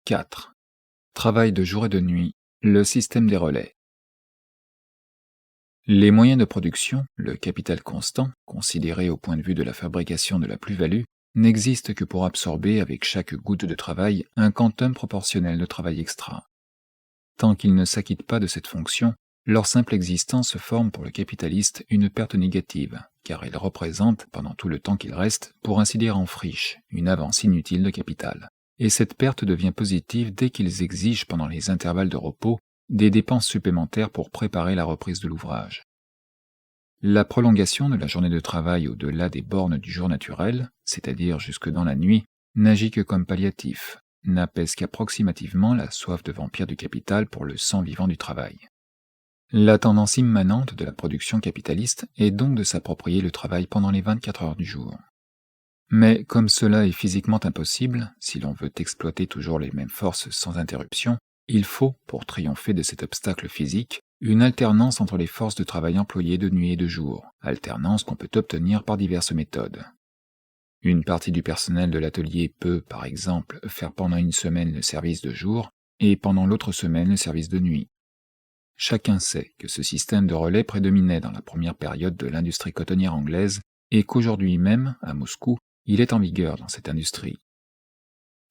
4. Travail de jour et de nuit, le système des relais. Les moyens de production, le capital constant, considéré au point de vue de la fabrication de la plus-value, n'existent que pour absorber avec chaque goutte de travail un quantum proportionnel de travail extra. Tant qu'ils ne s'acquittent pas de cette fonction, leur simple existence forme pour le capitaliste une perte négative, car ils représentent, pendant tout le temps qu'il reste, pour ainsi dire en friche, une avance inutile de capital. Et cette perte devient positive dès qu'ils exigent pendant les intervalles de repos des dépenses supplémentaires pour préparer la reprise de l'ouvrage. La prolongation de la journée de travail au-delà des bornes du jour naturel, c'est-à-dire jusque dans la nuit, n'agit que comme palliatif, n'apaise qu'approximativement la soif de vampire du capital pour le sang vivant du travail. La tendance immanente de la production capitaliste est donc de s'approprier le travail pendant les 24 heures du jour. Mais comme cela est physiquement impossible, si l'on veut exploiter toujours les mêmes forces sans interruption, il faut, pour triompher de cet obstacle physique, une alternance entre les forces de travail employées de nuit et de jour, alternance qu'on peut obtenir par diverses méthodes. Une partie du personnel de l'atelier peut, par exemple, faire pendant une semaine le service de jour et pendant l'autre semaine le service de nuit. Chacun sait que ce système de relais prédominait dans la première période de l'industrie cotonnière anglaise et qu'aujourd'hui même, à Moscou, il est en vigueur dans cette industrie.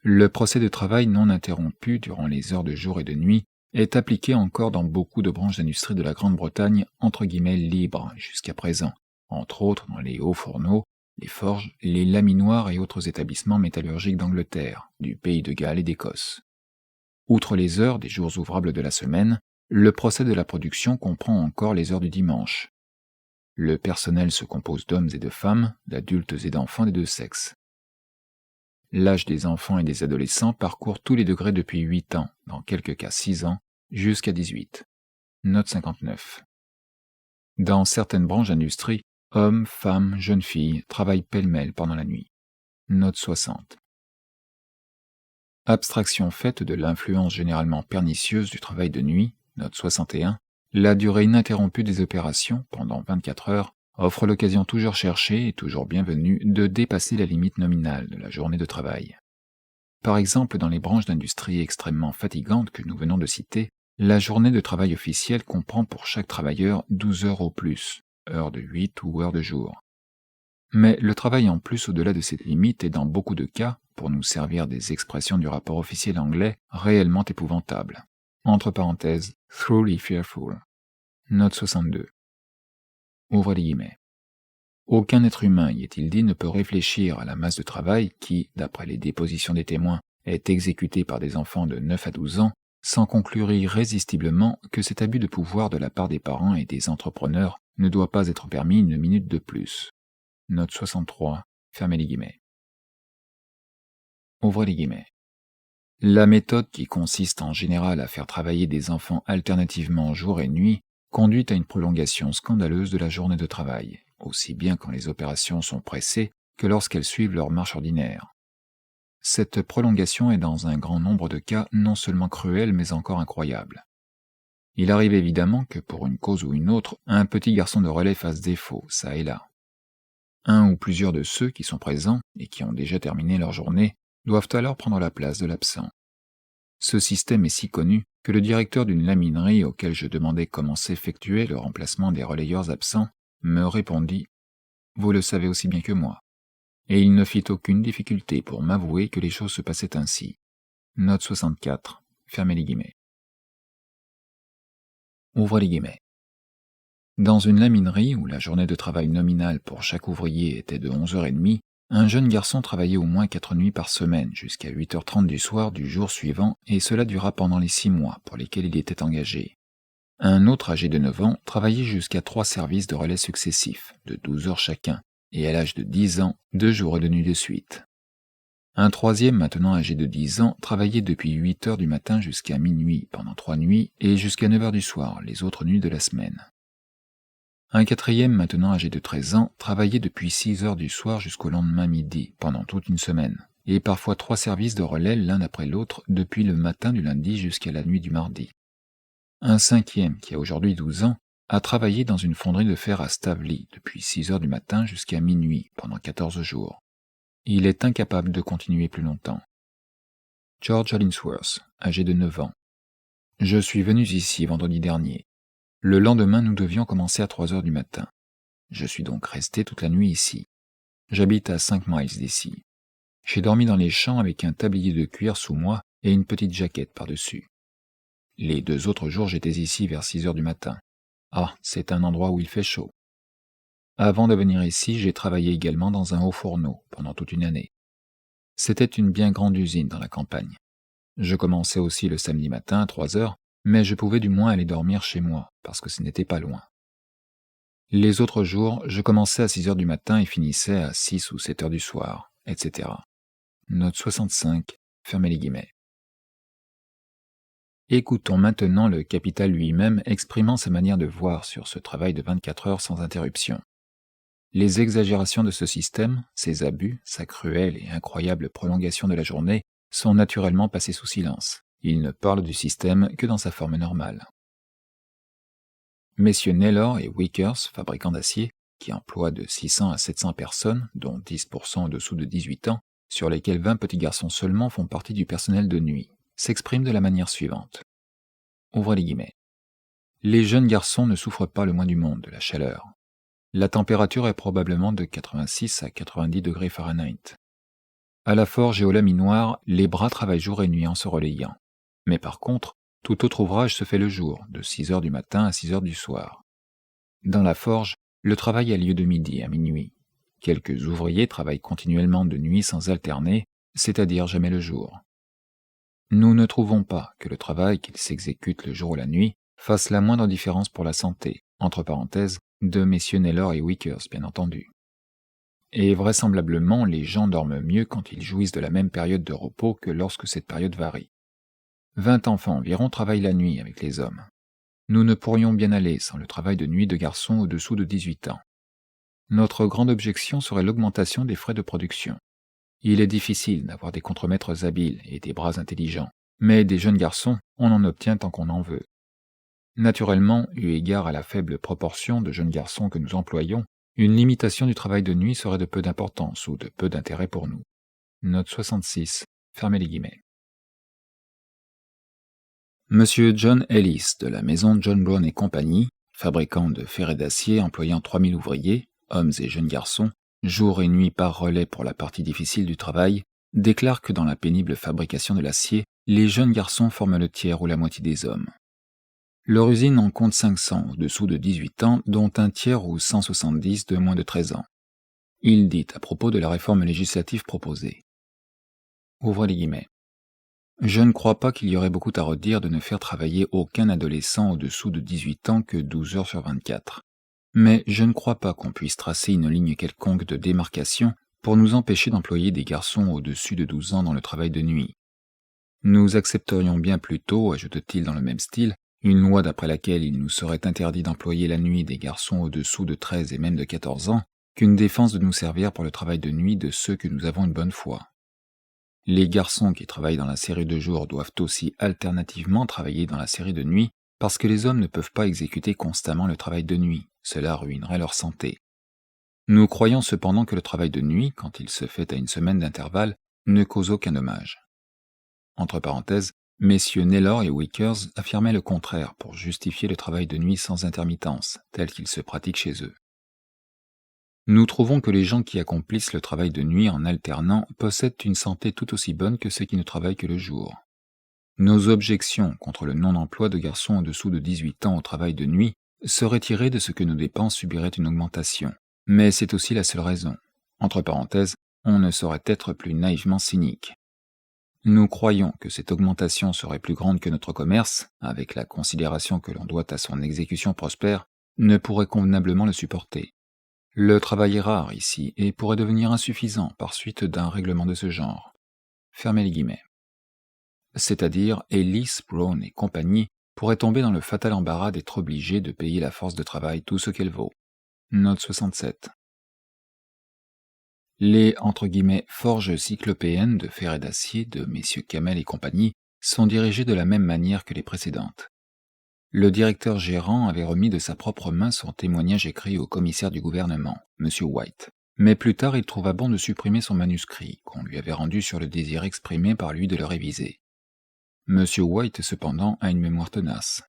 Le procès de travail non interrompu durant les heures de jour et de nuit est appliqué encore dans beaucoup de branches d'industrie de la Grande-Bretagne entre guillemets libres jusqu'à présent, entre autres dans les hauts fourneaux, les forges, les laminoirs et autres établissements métallurgiques d'Angleterre, du pays de Galles et d'Écosse. Outre les heures des jours ouvrables de la semaine, le procès de la production comprend encore les heures du dimanche. Le personnel se compose d'hommes et de femmes, d'adultes et d'enfants des deux sexes. L'âge des enfants et des adolescents parcourt tous les degrés depuis 8 ans, dans quelques cas 6 ans, jusqu'à 18. Note 59. Dans certaines branches d'industrie, hommes, femmes, jeunes filles travaillent pêle-mêle pendant la nuit. Note 60. Abstraction faite de l'influence généralement pernicieuse du travail de nuit, note 61, la durée ininterrompue des opérations, pendant 24 heures, offre l'occasion toujours cherchée et toujours bienvenue de dépasser la limite nominale de la journée de travail. Par exemple, dans les branches d'industrie extrêmement fatigantes que nous venons de citer, la journée de travail officielle comprend pour chaque travailleur 12 heures au plus, heures de 8 ou heures de jour. Mais le travail en plus au-delà de cette limite est dans beaucoup de cas, pour nous servir des expressions du rapport officiel anglais, réellement épouvantable. Entre parenthèses, truly fearful. Note 62. Ouvrez les guillemets. Aucun être humain, y est-il dit, ne peut réfléchir à la masse de travail qui, d'après les dépositions des témoins, est exécutée par des enfants de 9 à 12 ans, sans conclure irrésistiblement que cet abus de pouvoir de la part des parents et des entrepreneurs ne doit pas être permis une minute de plus. Note 63. Fermez les guillemets. Ouvrez les guillemets. La méthode qui consiste en général à faire travailler des enfants alternativement jour et nuit conduit à une prolongation scandaleuse de la journée de travail, aussi bien quand les opérations sont pressées que lorsqu'elles suivent leur marche ordinaire. Cette prolongation est dans un grand nombre de cas non seulement cruelle mais encore incroyable. Il arrive évidemment que pour une cause ou une autre, un petit garçon de relais fasse défaut, ça et là. Un ou plusieurs de ceux qui sont présents et qui ont déjà terminé leur journée doivent alors prendre la place de l'absent. Ce système est si connu que le directeur d'une laminerie auquel je demandais comment s'effectuait le remplacement des relayeurs absents me répondit « Vous le savez aussi bien que moi ». Et il ne fit aucune difficulté pour m'avouer que les choses se passaient ainsi. Note 64. Fermez les guillemets. Ouvrez les guillemets. Dans une laminerie où la journée de travail nominale pour chaque ouvrier était de 11h30, un jeune garçon travaillait au moins 4 nuits par semaine, jusqu'à 8h30 du soir du jour suivant, et cela dura pendant les 6 mois pour lesquels il était engagé. Un autre âgé de 9 ans travaillait jusqu'à 3 services de relais successifs, de 12 heures chacun, et à l'âge de 10 ans, 2 jours et 2 nuits de suite. Un troisième, maintenant âgé de 10 ans, travaillait depuis 8 heures du matin jusqu'à minuit, pendant 3 nuits, et jusqu'à 9 heures du soir, les autres nuits de la semaine. Un quatrième, maintenant âgé de 13 ans, travaillait depuis 6 heures du soir jusqu'au lendemain midi, pendant toute une semaine, et parfois 3 services de relais l'un après l'autre depuis le matin du lundi jusqu'à la nuit du mardi. Un cinquième, qui a aujourd'hui 12 ans, a travaillé dans une fonderie de fer à Stavely depuis 6 heures du matin jusqu'à minuit, pendant 14 jours. Il est incapable de continuer plus longtemps. George Hollingsworth, âgé de 9 ans. Je suis venu ici vendredi dernier. Le lendemain, nous devions commencer à 3 heures du matin. Je suis donc resté toute la nuit ici. J'habite à 5 miles d'ici. J'ai dormi dans les champs avec un tablier de cuir sous moi et une petite jaquette par-dessus. Les 2 autres jours, j'étais ici vers 6 heures du matin. Ah, c'est un endroit où il fait chaud. Avant de venir ici, j'ai travaillé également dans un haut fourneau pendant toute une année. C'était une bien grande usine dans la campagne. Je commençais aussi le samedi matin à 3 heures, mais je pouvais du moins aller dormir chez moi, parce que ce n'était pas loin. Les autres jours, je commençais à 6 heures du matin et finissais à 6 ou 7 heures du soir, etc. Note 65, fermez les guillemets. Écoutons maintenant le capital lui-même exprimant sa manière de voir sur ce travail de 24 heures sans interruption. Les exagérations de ce système, ses abus, sa cruelle et incroyable prolongation de la journée, sont naturellement passés sous silence. Il ne parle du système que dans sa forme normale. Messieurs Naylor et Wickers, fabricants d'acier, qui emploient de 600 à 700 personnes, dont 10% au-dessous de 18 ans, sur lesquels 20 petits garçons seulement font partie du personnel de nuit, s'expriment de la manière suivante. Ouvrez les guillemets. Les jeunes garçons ne souffrent pas le moins du monde de la chaleur. La température est probablement de 86 à 90 degrés Fahrenheit. À la forge et au laminoir, les bras travaillent jour et nuit en se relayant. Mais par contre, tout autre ouvrage se fait le jour, de 6 heures du matin à 6 heures du soir. Dans la forge, le travail a lieu de midi à minuit. Quelques ouvriers travaillent continuellement de nuit sans alterner, c'est-à-dire jamais le jour. Nous ne trouvons pas que le travail qu'ils s'exécutent le jour ou la nuit fasse la moindre différence pour la santé, entre parenthèses, de messieurs Naylor et Wickers, bien entendu. Et vraisemblablement, les gens dorment mieux quand ils jouissent de la même période de repos que lorsque cette période varie. 20 enfants environ travaillent la nuit avec les hommes. Nous ne pourrions bien aller sans le travail de nuit de garçons au-dessous de 18 ans. Notre grande objection serait l'augmentation des frais de production. Il est difficile d'avoir des contremaîtres habiles et des bras intelligents, mais des jeunes garçons, on en obtient tant qu'on en veut. Naturellement, eu égard à la faible proportion de jeunes garçons que nous employons, une limitation du travail de nuit serait de peu d'importance ou de peu d'intérêt pour nous. Note 66, fermez les guillemets. Monsieur John Ellis de la maison John Brown et compagnie, fabricant de fer et d'acier employant 3000 ouvriers, hommes et jeunes garçons, jour et nuit par relais pour la partie difficile du travail, déclare que dans la pénible fabrication de l'acier, les jeunes garçons forment le tiers ou la moitié des hommes. Leur usine en compte 500 au-dessous de 18 ans, dont un tiers ou 170 de moins de 13 ans. Il dit à propos de la réforme législative proposée. Ouvrez les guillemets. Je ne crois pas qu'il y aurait beaucoup à redire de ne faire travailler aucun adolescent au-dessous de 18 ans que 12 heures sur 24. Mais je ne crois pas qu'on puisse tracer une ligne quelconque de démarcation pour nous empêcher d'employer des garçons au-dessus de 12 ans dans le travail de nuit. Nous accepterions bien plutôt, ajoute-t-il dans le même style, une loi d'après laquelle il nous serait interdit d'employer la nuit des garçons au-dessous de 13 et même de 14 ans, qu'une défense de nous servir pour le travail de nuit de ceux que nous avons une bonne foi. Les garçons qui travaillent dans la série de jour doivent aussi alternativement travailler dans la série de nuit, parce que les hommes ne peuvent pas exécuter constamment le travail de nuit, cela ruinerait leur santé. Nous croyons cependant que le travail de nuit, quand il se fait à une semaine d'intervalle, ne cause aucun dommage. Entre parenthèses, messieurs Naylor et Wickers affirmaient le contraire pour justifier le travail de nuit sans intermittence, tel qu'il se pratique chez eux. Nous trouvons que les gens qui accomplissent le travail de nuit en alternant possèdent une santé tout aussi bonne que ceux qui ne travaillent que le jour. Nos objections contre le non-emploi de garçons au-dessous de 18 ans au travail de nuit seraient tirées de ce que nos dépenses subiraient une augmentation, mais c'est aussi la seule raison. Entre parenthèses, on ne saurait être plus naïvement cynique. Nous croyons que cette augmentation serait plus grande que notre commerce, avec la considération que l'on doit à son exécution prospère, ne pourrait convenablement le supporter. Le travail est rare ici et pourrait devenir insuffisant par suite d'un règlement de ce genre. Fermez les guillemets. C'est-à-dire, Ellis, Brown et compagnie pourraient tomber dans le fatal embarras d'être obligés de payer la force de travail tout ce qu'elle vaut. Note 67. Les « forges cyclopéennes de fer et d'acier de messieurs Camel et compagnie sont dirigées de la même manière que les précédentes. Le directeur gérant avait remis de sa propre main son témoignage écrit au commissaire du gouvernement, M. White, Mais plus tard, il trouva bon de supprimer son manuscrit, qu'on lui avait rendu sur le désir exprimé par lui de le réviser. Monsieur White, cependant, a une mémoire tenace.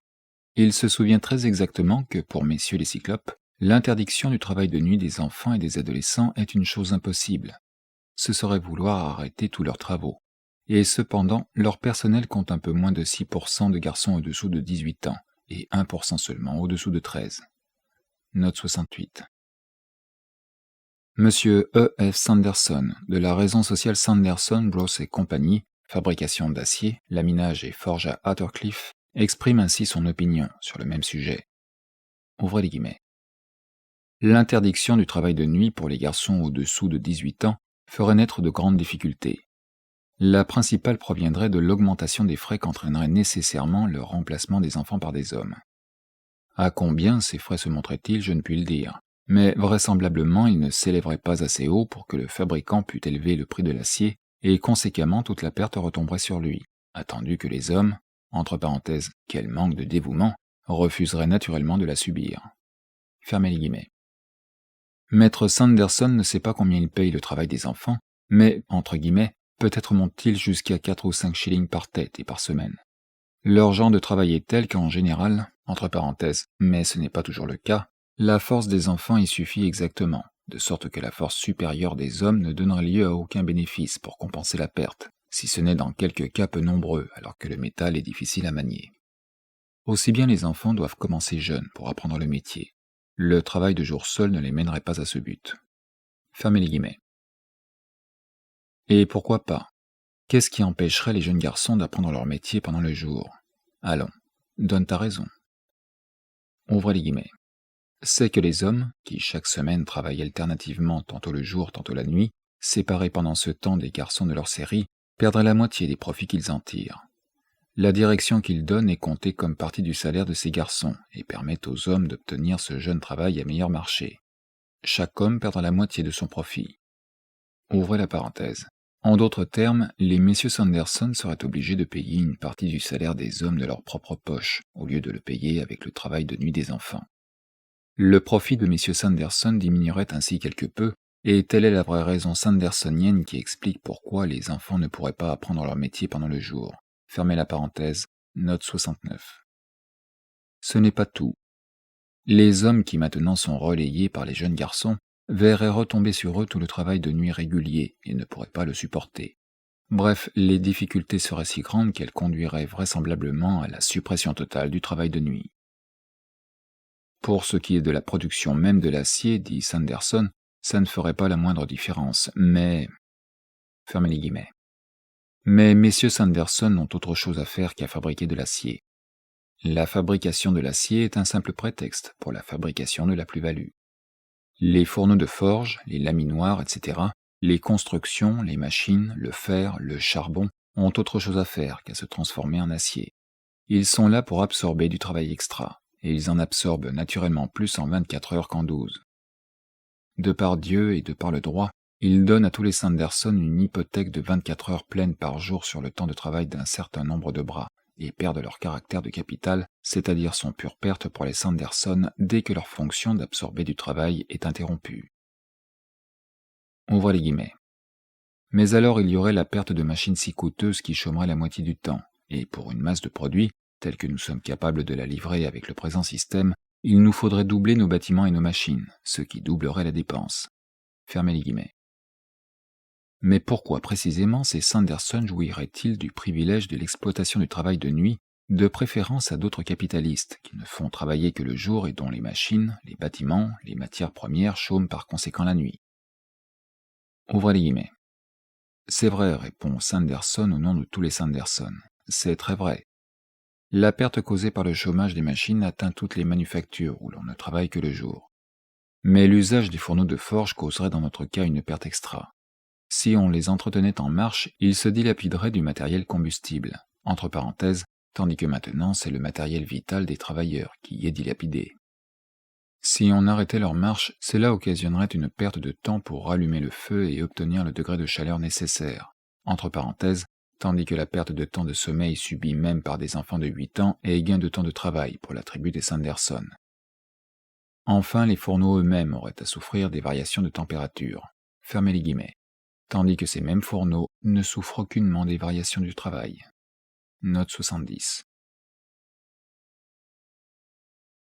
Il se souvient très exactement que, pour messieurs les cyclopes, l'interdiction du travail de nuit des enfants et des adolescents est une chose impossible. Ce serait vouloir arrêter tous leurs travaux. Et cependant, leur personnel compte un peu moins de 6% de garçons au-dessous de 18 ans, et 1% seulement au-dessous de 13. Note 68. Monsieur E. F. Sanderson, de la raison sociale Sanderson, Bros et compagnie, fabrication d'acier, laminage et forge à Attercliffe, exprime ainsi son opinion sur le même sujet. Ouvrez les guillemets. L'interdiction du travail de nuit pour les garçons au-dessous de 18 ans ferait naître de grandes difficultés. La principale proviendrait de l'augmentation des frais qu'entraînerait nécessairement le remplacement des enfants par des hommes. À combien ces frais se montraient-ils, je ne puis le dire, mais vraisemblablement ils ne s'élèveraient pas assez haut pour que le fabricant pût élever le prix de l'acier, et conséquemment toute la perte retomberait sur lui, attendu que les hommes, entre parenthèses, quel manque de dévouement, refuseraient naturellement de la subir. Fermez les guillemets. Maître Sanderson ne sait pas combien il paye le travail des enfants, mais, entre guillemets, peut-être monte-t-il jusqu'à 4 ou 5 shillings par tête et par semaine. Leur genre de travail est tel qu'en général, entre parenthèses, mais ce n'est pas toujours le cas, la force des enfants y suffit exactement, de sorte que la force supérieure des hommes ne donnerait lieu à aucun bénéfice pour compenser la perte, si ce n'est dans quelques cas peu nombreux, alors que le métal est difficile à manier. Aussi bien les enfants doivent commencer jeunes pour apprendre le métier. Le travail de jour seul ne les mènerait pas à ce but. Fermez les guillemets. Et pourquoi pas? Qu'est-ce qui empêcherait les jeunes garçons d'apprendre leur métier pendant le jour? Allons, donne ta raison. Ouvrez les guillemets. C'est que les hommes, qui chaque semaine travaillent alternativement tantôt le jour, tantôt la nuit, séparés pendant ce temps des garçons de leur série, perdraient la moitié des profits qu'ils en tirent. La direction qu'ils donnent est comptée comme partie du salaire de ces garçons et permet aux hommes d'obtenir ce jeune travail à meilleur marché. Chaque homme perdra la moitié de son profit. Ouvrez la parenthèse. En d'autres termes, les messieurs Sanderson seraient obligés de payer une partie du salaire des hommes de leur propre poche, au lieu de le payer avec le travail de nuit des enfants. Le profit de messieurs Sanderson diminuerait ainsi quelque peu, et telle est la vraie raison sandersonienne qui explique pourquoi les enfants ne pourraient pas apprendre leur métier pendant le jour. Fermez la parenthèse, note 69. Ce n'est pas tout. Les hommes qui maintenant sont relayés par les jeunes garçons verraient retomber sur eux tout le travail de nuit régulier et ne pourraient pas le supporter. Bref, les difficultés seraient si grandes qu'elles conduiraient vraisemblablement à la suppression totale du travail de nuit. Pour ce qui est de la production même de l'acier, dit Sanderson, ça ne ferait pas la moindre différence, mais... Fermez les guillemets. Mais messieurs Sanderson ont autre chose à faire qu'à fabriquer de l'acier. La fabrication de l'acier est un simple prétexte pour la fabrication de la plus-value. Les fourneaux de forge, les laminoirs, etc., les constructions, les machines, le fer, le charbon ont autre chose à faire qu'à se transformer en acier. Ils sont là pour absorber du travail extra, et ils en absorbent naturellement plus en 24 heures qu'en 12. De par Dieu et de par le droit, ils donnent à tous les Sanderson une hypothèque de 24 heures pleines par jour sur le temps de travail d'un certain nombre de bras, et perdent leur caractère de capital, c'est-à-dire son pure perte pour les Sanderson dès que leur fonction d'absorber du travail est interrompue. Ouvrez les guillemets. Mais alors il y aurait la perte de machines si coûteuses qui chômeraient la moitié du temps, et pour une masse de produits, telle que nous sommes capables de la livrer avec le présent système, il nous faudrait doubler nos bâtiments et nos machines, ce qui doublerait la dépense. Fermez les guillemets. Mais pourquoi précisément ces Sanderson jouiraient-ils du privilège de l'exploitation du travail de nuit, de préférence à d'autres capitalistes qui ne font travailler que le jour et dont les machines, les bâtiments, les matières premières chôment par conséquent la nuit? Ouvrez les guillemets. C'est vrai, répond Sanderson au nom de tous les Sanderson. C'est très vrai. La perte causée par le chômage des machines atteint toutes les manufactures où l'on ne travaille que le jour. Mais l'usage des fourneaux de forge causerait dans notre cas une perte extra. Si on les entretenait en marche, ils se dilapideraient du matériel combustible, entre parenthèses, tandis que maintenant c'est le matériel vital des travailleurs qui y est dilapidé. Si on arrêtait leur marche, cela occasionnerait une perte de temps pour rallumer le feu et obtenir le degré de chaleur nécessaire, entre parenthèses, tandis que la perte de temps de sommeil subie même par des enfants de 8 ans est gain de temps de travail pour la tribu des Sanderson. Enfin, les fourneaux eux-mêmes auraient à souffrir des variations de température, fermez les guillemets, tandis que ces mêmes fourneaux ne souffrent aucunement des variations du travail. Note 70.